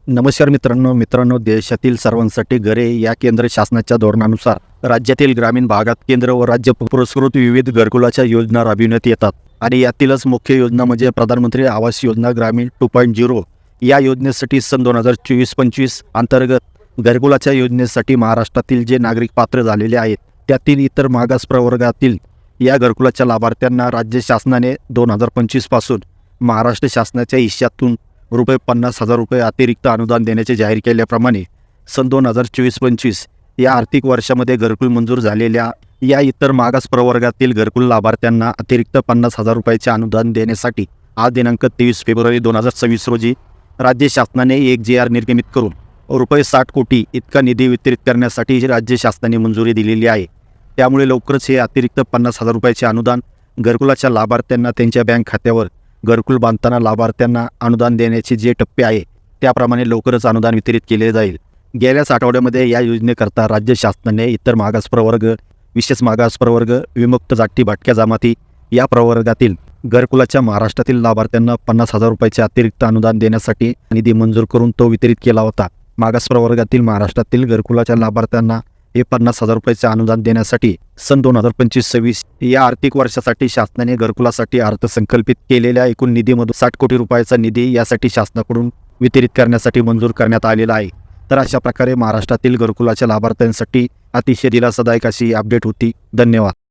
नमस्कार मित्रांनो देशातील सर्वांसाठी घरे या केंद्र शासनाच्या धोरणानुसार राज्यातील ग्रामीण भागात केंद्र व राज्य पुरस्कृत विविध घरकुलाच्या योजना राबविण्यात येतात आणि यातीलच मुख्य योजना म्हणजे प्रधानमंत्री आवास योजना ग्रामीण 2.0 या योजनेसाठी सन 2024-25 अंतर्गत घरकुलाच्या योजनेसाठी महाराष्ट्रातील जे नागरिक पात्र झालेले आहेत त्यातील इतर मागास प्रवर्गातील या घरकुलाच्या लाभार्थ्यांना राज्य शासनाने 2025 पासून महाराष्ट्र शासनाच्या हिश्श्यातून रुपये 50,000 अतिरिक्त अनुदान देण्याचे जाहीर केल्याप्रमाणे सन 2024-25 या आर्थिक वर्षामध्ये घरकुल मंजूर झालेल्या या इतर मागास प्रवर्गातील घरकुल लाभार्थ्यांना अतिरिक्त 50,000 अनुदान देण्यासाठी आज दिनांक 23 फेब्रुवारी 2026 रोजी राज्य शासनाने एक JR निर्गमित करून रुपये 60 कोटी इतका निधी वितरित करण्यासाठी राज्य शासनाने मंजुरी दिलेली आहे। त्यामुळे लवकरच हे अतिरिक्त 50,000 अनुदान घरकुलाच्या लाभार्थ्यांना त्यांच्या बँक खात्यावर घरकुल बांधताना लाभार्थ्यांना अनुदान देण्याचे जे टप्पे आहे त्याप्रमाणे लवकरच अनुदान वितरित केले जाईल। गेल्याच आठवड्यामध्ये या योजनेकरता राज्य शासनाने इतर मागास प्रवर्ग, विशेष मागास प्रवर्ग, विमुक्त जाती भटक्या जमाती या प्रवर्गातील घरकुलाच्या महाराष्ट्रातील लाभार्थ्यांना 50,000 अतिरिक्त अनुदान देण्यासाठी निधी मंजूर करून तो वितरित केला होता। मागास प्रवर्गातील महाराष्ट्रातील घरकुलाच्या लाभार्थ्यांना हे 50,000 अनुदान देण्यासाठी सन 2025-26 या आर्थिक वर्षासाठी शासनाने घरकुलासाठी अर्थसंकल्पित केलेल्या एकूण निधीमधून 60 कोटी रुपयाचा निधी यासाठी शासनाकडून वितरित करण्यासाठी मंजूर करण्यात आलेला आहे। तर अशा प्रकारे महाराष्ट्रातील घरकुलाच्या लाभार्थ्यांसाठी अतिशय दिलासादायक अशी अपडेट होती। धन्यवाद।